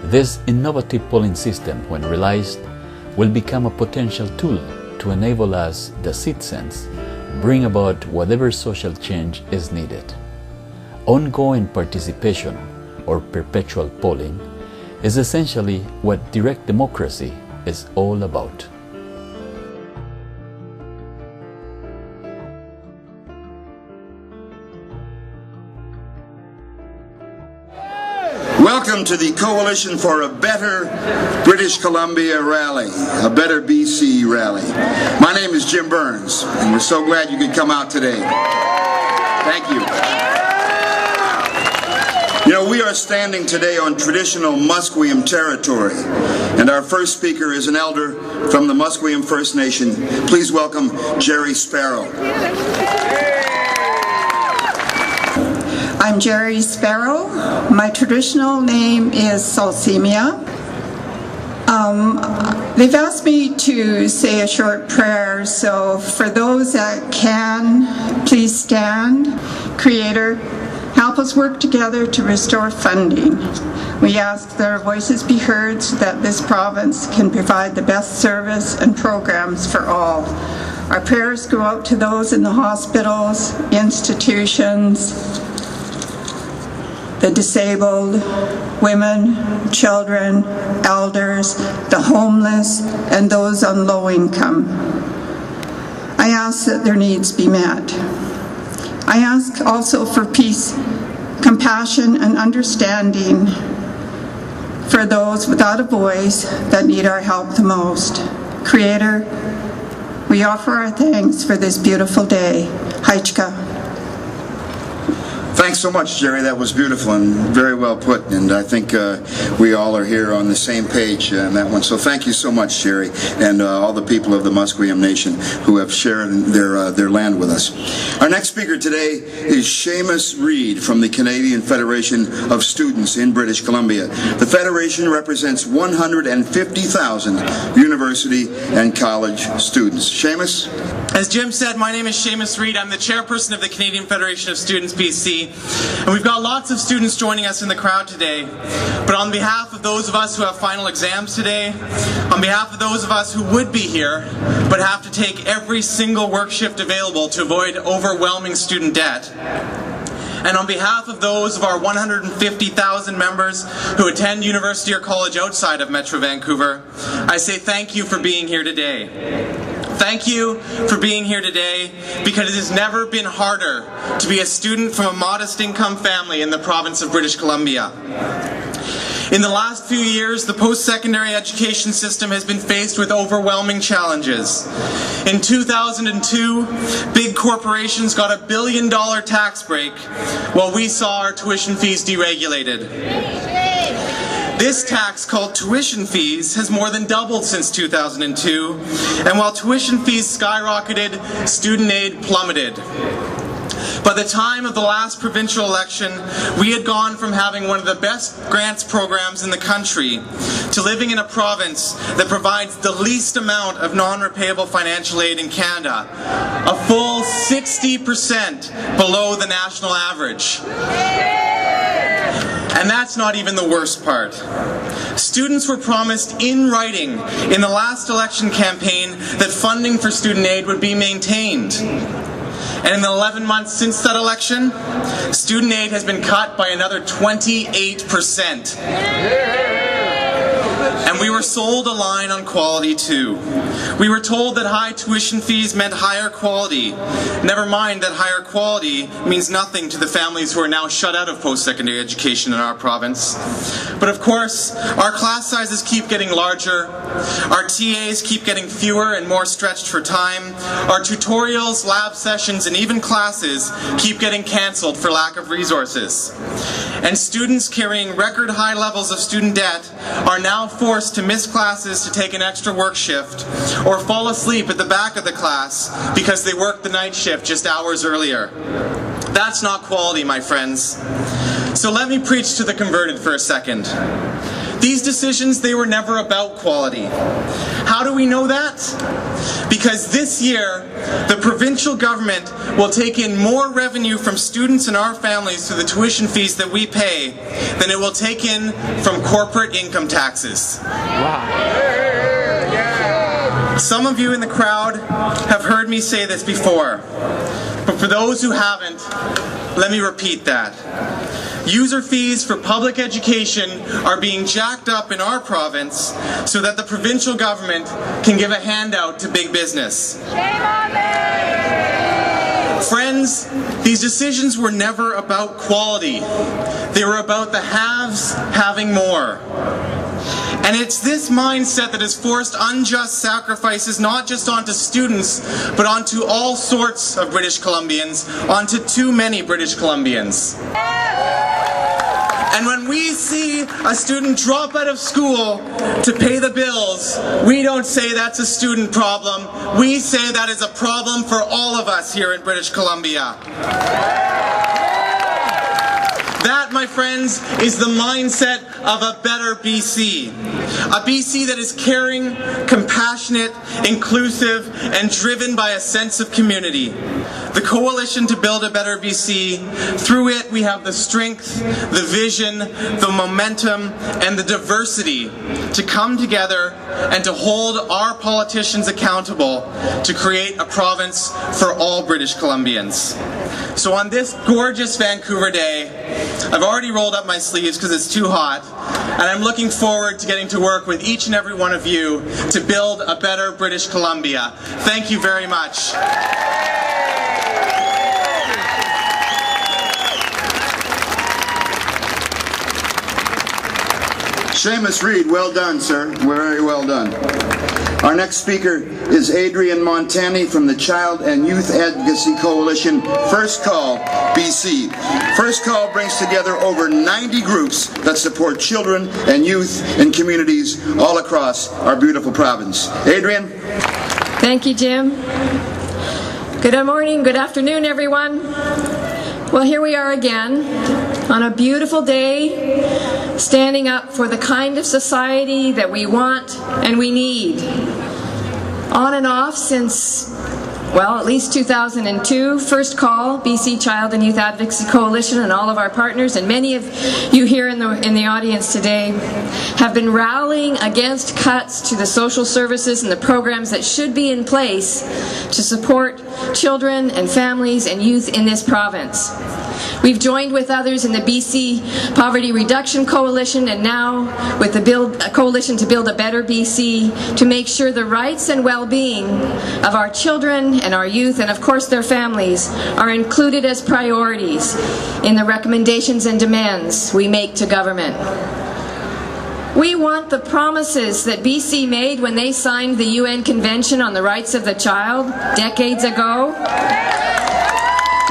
This innovative polling system, when realized, will become a potential tool to enable us, the citizens, bring about whatever social change is needed. Ongoing participation, or perpetual polling, is essentially what direct democracy is all about. Welcome to the Coalition for a Better British Columbia Rally, a Better BC Rally. My name is Jim Byrnes, and we're so glad you could come out today. Thank you. You know, we are standing today on traditional Musqueam territory, and our first speaker is an elder from the Musqueam First Nation. Please welcome Gerri Sparrow. I'm Gerri Sparrow. My traditional name is Salsimia. They've asked me to say a short prayer, so for those that can, please stand. Creator, help us work together to restore funding. We ask that our voices be heard so that this province can provide the best service and programs for all. Our prayers go out to those in the hospitals, institutions, the disabled, women, children, elders, the homeless, and those on low income. I ask that their needs be met. I ask also for peace, compassion, and understanding for those without a voice that need our help the most. Creator, we offer our thanks for this beautiful day. Haichka. Thanks so much, Gerri. That was beautiful and very well put, and I think we all are here on the same page on that one. So thank you so much, Gerri, and all the people of the Musqueam Nation who have shared their land with us. Our next speaker today is Shamus Reid from the Canadian Federation of Students in British Columbia. The Federation represents 150,000 university and college students. Shamus? As Jim said, my name is Shamus Reid. I'm the chairperson of the Canadian Federation of Students BC. And we've got lots of students joining us in the crowd today. But on behalf of those of us who have final exams today, on behalf of those of us who would be here but have to take every single work shift available to avoid overwhelming student debt, and on behalf of those of our 150,000 members who attend university or college outside of Metro Vancouver, I say thank you for being here today. Thank you for being here today, because it has never been harder to be a student from a modest income family in the province of British Columbia. In the last few years, the post-secondary education system has been faced with overwhelming challenges. In 2002, big corporations got a $1 billion tax break, while we saw our tuition fees deregulated. This tax, called tuition fees, has more than doubled since 2002, and while tuition fees skyrocketed, student aid plummeted. By the time of the last provincial election, we had gone from having one of the best grants programs in the country to living in a province that provides the least amount of non-repayable financial aid in Canada, a full 60% below the national average. And that's not even the worst part. Students were promised in writing in the last election campaign that funding for student aid would be maintained. And in the 11 months since that election, student aid has been cut by another 28%. And we were sold a line on quality too. We were told that high tuition fees meant higher quality. Never mind that higher quality means nothing to the families who are now shut out of post-secondary education in our province. But of course, our class sizes keep getting larger, our TAs keep getting fewer and more stretched for time, our tutorials, lab sessions, and even classes keep getting cancelled for lack of resources. And students carrying record high levels of student debt are now forced to miss classes to take an extra work shift, or fall asleep at the back of the class because they worked the night shift just hours earlier. That's not quality, my friends. So let me preach to the converted for a second. These decisions, they were never about quality. How do we know that? Because this year, the provincial government will take in more revenue from students and our families through the tuition fees that we pay than it will take in from corporate income taxes. Wow. Some of you in the crowd have heard me say this before, but for those who haven't, let me repeat that. User fees for public education are being jacked up in our province so that the provincial government can give a handout to big business. Shame on them! Friends, these decisions were never about quality. They were about the haves having more. And it's this mindset that has forced unjust sacrifices not just onto students, but onto all sorts of British Columbians, onto too many British Columbians. And when we see a student drop out of school to pay the bills, we don't say that's a student problem. We say that is a problem for all of us here in British Columbia. That, my friends, is the mindset of a better BC. A BC that is caring, compassionate, inclusive, and driven by a sense of community. The Coalition to Build a Better BC, through it we have the strength, the vision, the momentum, and the diversity to come together and to hold our politicians accountable to create a province for all British Columbians. So on this gorgeous Vancouver day, I've already rolled up my sleeves because it's too hot, and I'm looking forward to getting to work with each and every one of you to build a better British Columbia. Thank you very much. Shamus Reid, well done, sir. Very well done. Our next speaker is Adrienne Montani from the Child and Youth Advocacy Coalition, First Call, BC. First Call brings together over 90 groups that support children and youth in communities all across our beautiful province. Adrienne? Thank you, Jim. Good morning, good afternoon, everyone. Well, here we are again on a beautiful day, standing up for the kind of society that we want and we need. On and off since, well, at least 2002, First Call, BC Child and Youth Advocacy Coalition, and all of our partners, and many of you here in the audience today, have been rallying against cuts to the social services and the programs that should be in place to support children and families and youth in this province. We've joined with others in the BC Poverty Reduction Coalition and now with the Coalition to Build a Better BC to make sure the rights and well-being of our children and our youth and of course their families are included as priorities in the recommendations and demands we make to government. We want the promises that BC made when they signed the UN Convention on the Rights of the Child decades ago.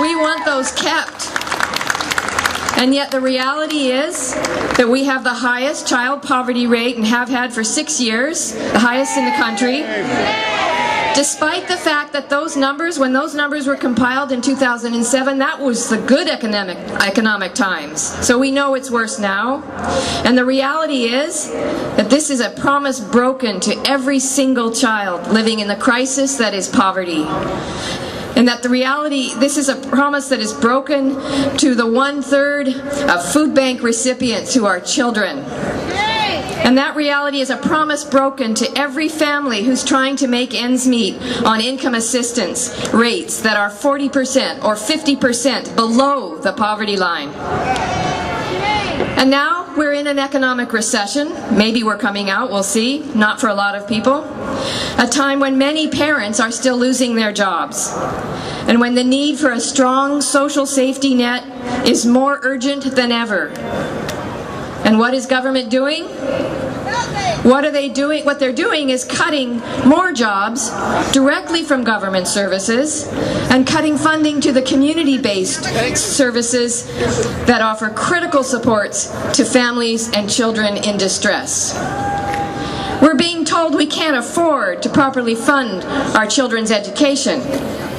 We want those kept. And yet the reality is that we have the highest child poverty rate and have had for 6 years, the highest in the country. Despite the fact that those numbers, when those numbers were compiled in 2007, that was the good economic times. So we know it's worse now. And the reality is that this is a promise broken to every single child living in the crisis that is poverty. And that the reality, this is a promise that is broken to the 1/3 of food bank recipients who are children. And that reality is a promise broken to every family who's trying to make ends meet on income assistance rates that are 40% or 50% below the poverty line. And now we're in an economic recession. Maybe we're coming out, we'll see. Not for a lot of people. A time when many parents are still losing their jobs. And when the need for a strong social safety net is more urgent than ever. And what is government doing? What are they doing? What they're doing is cutting more jobs directly from government services and cutting funding to the community-based services that offer critical supports to families and children in distress. We're being told we can't afford to properly fund our children's education.